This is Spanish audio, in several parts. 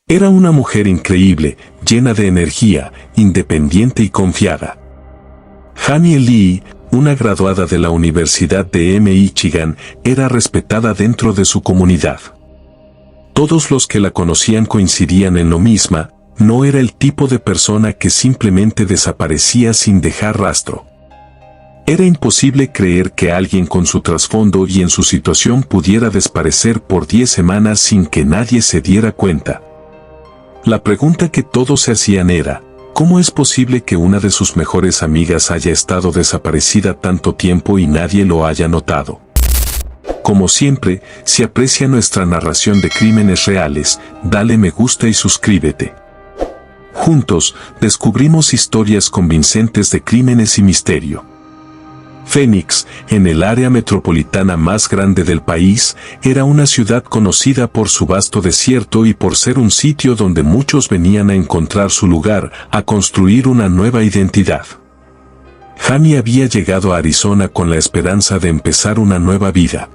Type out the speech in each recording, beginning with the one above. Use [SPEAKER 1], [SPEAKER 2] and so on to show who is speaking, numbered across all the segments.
[SPEAKER 1] Era una mujer increíble, llena de energía, independiente y confiada. Jamie Lee, una graduada de la Universidad de Michigan, era respetada dentro de su comunidad. Todos los que la conocían coincidían en lo mismo: no era el tipo de persona que simplemente desaparecía sin dejar rastro. Era imposible creer que alguien con su trasfondo y en su situación pudiera desaparecer por 10 semanas sin que nadie se diera cuenta. La pregunta que todos se hacían era: ¿cómo es posible que una de sus mejores amigas haya estado desaparecida tanto tiempo y nadie lo haya notado? Como siempre, si aprecia nuestra narración de crímenes reales, dale me gusta y suscríbete. Juntos, descubrimos historias convincentes de crímenes y misterio. Phoenix, en el área metropolitana más grande del país, era una ciudad conocida por su vasto desierto y por ser un sitio donde muchos venían a encontrar su lugar, a construir una nueva identidad. Jamie había llegado a Arizona con la esperanza de empezar una nueva vida.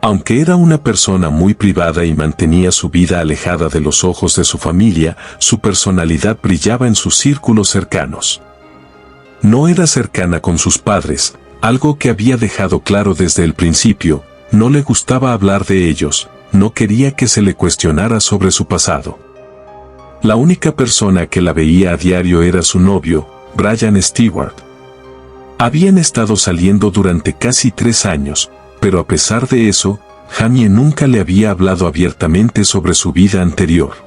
[SPEAKER 1] Aunque era una persona muy privada y mantenía su vida alejada de los ojos de su familia, su personalidad brillaba en sus círculos cercanos. No era cercana con sus padres, algo que había dejado claro desde el principio. No le gustaba hablar de ellos, no quería que se le cuestionara sobre su pasado. La única persona que la veía a diario era su novio, Brian Stewart. Habían estado saliendo durante casi 3 años, pero a pesar de eso, Jamie nunca le había hablado abiertamente sobre su vida anterior.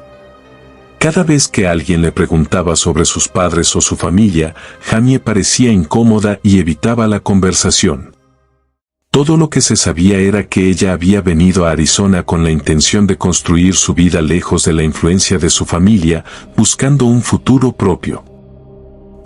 [SPEAKER 1] Cada vez que alguien le preguntaba sobre sus padres o su familia, Jamie parecía incómoda y evitaba la conversación. Todo lo que se sabía era que ella había venido a Arizona con la intención de construir su vida lejos de la influencia de su familia, buscando un futuro propio.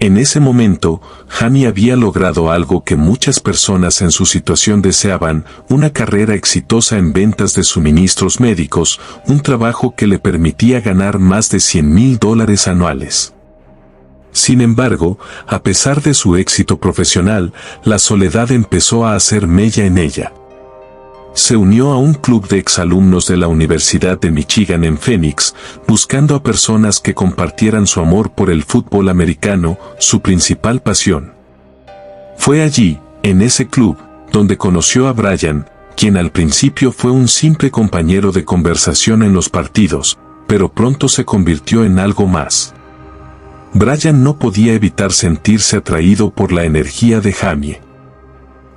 [SPEAKER 1] En ese momento, Jamie había logrado algo que muchas personas en su situación deseaban: una carrera exitosa en ventas de suministros médicos, un trabajo que le permitía ganar más de $100,000 anuales. Sin embargo, a pesar de su éxito profesional, la soledad empezó a hacer mella en ella. Se unió a un club de exalumnos de la Universidad de Michigan en Phoenix, buscando a personas que compartieran su amor por el fútbol americano, su principal pasión. Fue allí, en ese club, donde conoció a Brian, quien al principio fue un simple compañero de conversación en los partidos, pero pronto se convirtió en algo más. Brian no podía evitar sentirse atraído por la energía de Jamie.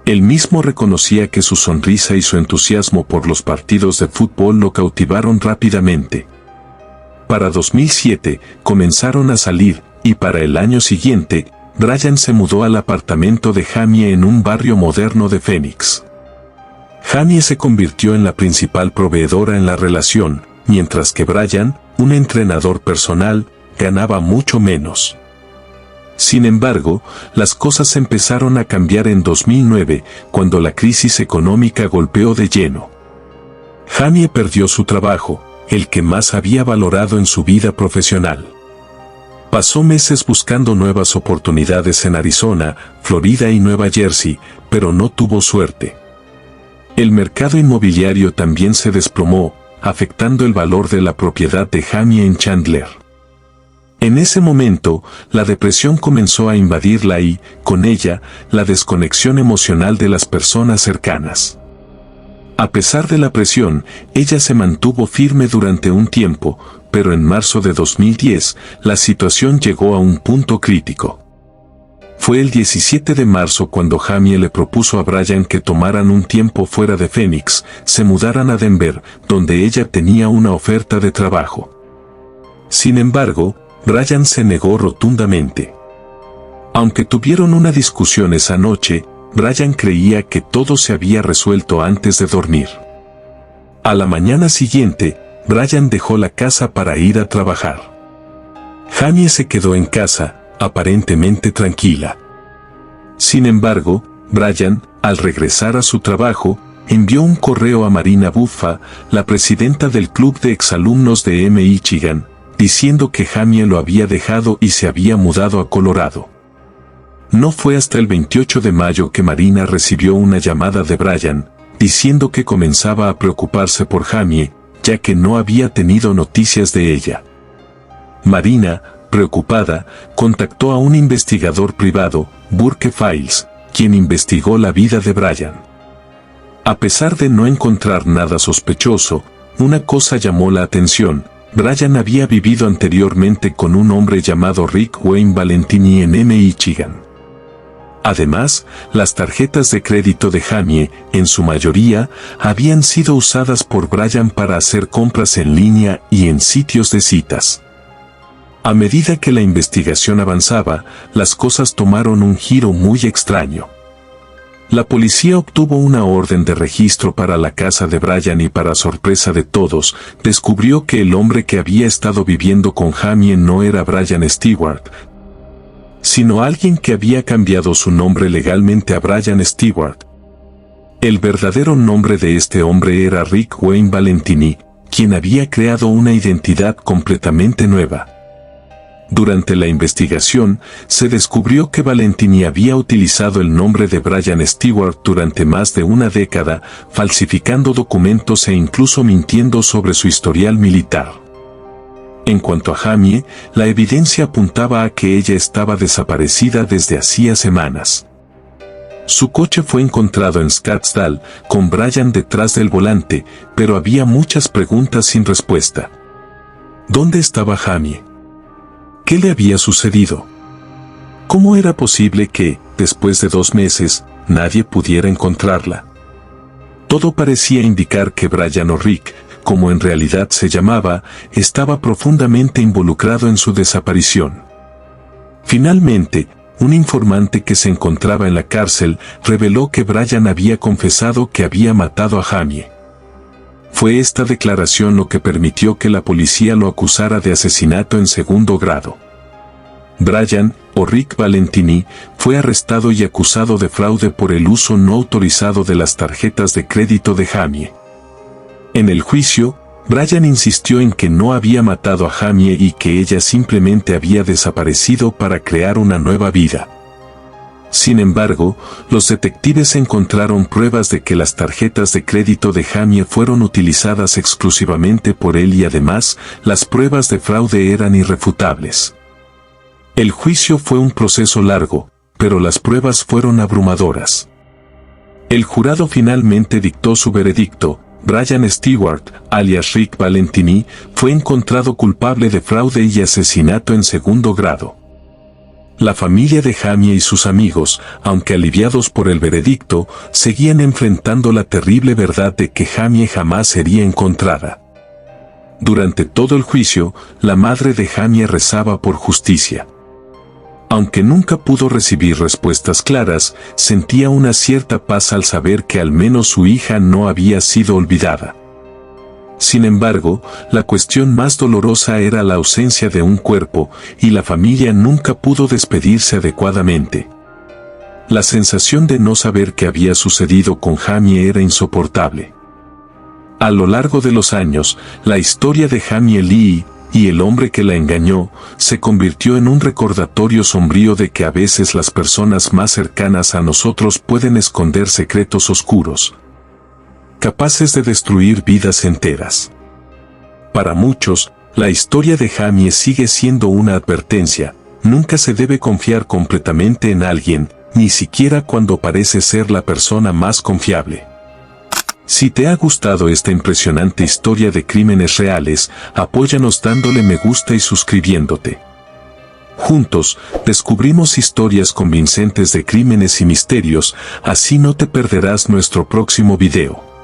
[SPEAKER 1] Él mismo reconocía que su sonrisa y su entusiasmo por los partidos de fútbol lo cautivaron rápidamente. Para 2007, comenzaron a salir, y para el año siguiente, Brian se mudó al apartamento de Jamie en un barrio moderno de Phoenix. Jamie se convirtió en la principal proveedora en la relación, mientras que Brian, un entrenador personal, ganaba mucho menos. Sin embargo, las cosas empezaron a cambiar en 2009, cuando la crisis económica golpeó de lleno. Jamie perdió su trabajo, el que más había valorado en su vida profesional. Pasó meses buscando nuevas oportunidades en Arizona, Florida y Nueva Jersey, pero no tuvo suerte. El mercado inmobiliario también se desplomó, afectando el valor de la propiedad de Jamie en Chandler. En ese momento, la depresión comenzó a invadirla y, con ella, la desconexión emocional de las personas cercanas. A pesar de la presión, ella se mantuvo firme durante un tiempo, pero en marzo de 2010, la situación llegó a un punto crítico. Fue el 17 de marzo cuando Jamie le propuso a Brian que tomaran un tiempo fuera de Phoenix, se mudaran a Denver, donde ella tenía una oferta de trabajo. Sin embargo, Brian se negó rotundamente. Aunque tuvieron una discusión esa noche, Brian creía que todo se había resuelto antes de dormir. A la mañana siguiente, Brian dejó la casa para ir a trabajar. Jamie se quedó en casa, aparentemente tranquila. Sin embargo, Brian, al regresar a su trabajo, envió un correo a Marina Buffa, la presidenta del club de exalumnos de Michigan, diciendo que Jamie lo había dejado y se había mudado a Colorado. No fue hasta el 28 de mayo que Marina recibió una llamada de Brian, diciendo que comenzaba a preocuparse por Jamie, ya que no había tenido noticias de ella. Marina, preocupada, contactó a un investigador privado, Burke Files, quien investigó la vida de Brian. A pesar de no encontrar nada sospechoso, una cosa llamó la atención: Brian había vivido anteriormente con un hombre llamado Rick Wayne Valentini en Michigan. Además, las tarjetas de crédito de Jamie, en su mayoría, habían sido usadas por Brian para hacer compras en línea y en sitios de citas. A medida que la investigación avanzaba, las cosas tomaron un giro muy extraño. La policía obtuvo una orden de registro para la casa de Brian y, para sorpresa de todos, descubrió que el hombre que había estado viviendo con Jamie no era Brian Stewart, sino alguien que había cambiado su nombre legalmente a Brian Stewart. El verdadero nombre de este hombre era Rick Wayne Valentini, quien había creado una identidad completamente nueva. Durante la investigación, se descubrió que Valentini había utilizado el nombre de Brian Stewart durante más de una década, falsificando documentos e incluso mintiendo sobre su historial militar. En cuanto a Jamie, la evidencia apuntaba a que ella estaba desaparecida desde hacía semanas. Su coche fue encontrado en Scottsdale, con Brian detrás del volante, pero había muchas preguntas sin respuesta. ¿Dónde estaba Jamie? ¿Qué le había sucedido? ¿Cómo era posible que, después de 2 meses, nadie pudiera encontrarla? Todo parecía indicar que Brian, o Rick, como en realidad se llamaba, estaba profundamente involucrado en su desaparición. Finalmente, un informante que se encontraba en la cárcel reveló que Brian había confesado que había matado a Jamie. Fue esta declaración lo que permitió que la policía lo acusara de asesinato en segundo grado. Brian, o Rick Valentini, fue arrestado y acusado de fraude por el uso no autorizado de las tarjetas de crédito de Jamie. En el juicio, Brian insistió en que no había matado a Jamie y que ella simplemente había desaparecido para crear una nueva vida. Sin embargo, los detectives encontraron pruebas de que las tarjetas de crédito de Jamie fueron utilizadas exclusivamente por él y además, las pruebas de fraude eran irrefutables. El juicio fue un proceso largo, pero las pruebas fueron abrumadoras. El jurado finalmente dictó su veredicto: Brian Stewart, alias Rick Valentini, fue encontrado culpable de fraude y asesinato en segundo grado. La familia de Jamie y sus amigos, aunque aliviados por el veredicto, seguían enfrentando la terrible verdad de que Jamie jamás sería encontrada. Durante todo el juicio, la madre de Jamie rezaba por justicia. Aunque nunca pudo recibir respuestas claras, sentía una cierta paz al saber que al menos su hija no había sido olvidada. Sin embargo, la cuestión más dolorosa era la ausencia de un cuerpo, y la familia nunca pudo despedirse adecuadamente. La sensación de no saber qué había sucedido con Jamie era insoportable. A lo largo de los años, la historia de Jamie Lee y el hombre que la engañó se convirtió en un recordatorio sombrío de que a veces las personas más cercanas a nosotros pueden esconder secretos oscuros, capaces de destruir vidas enteras. Para muchos, la historia de Jamie sigue siendo una advertencia: nunca se debe confiar completamente en alguien, ni siquiera cuando parece ser la persona más confiable. Si te ha gustado esta impresionante historia de crímenes reales, apóyanos dándole me gusta y suscribiéndote. Juntos, descubrimos historias convincentes de crímenes y misterios, así no te perderás nuestro próximo video.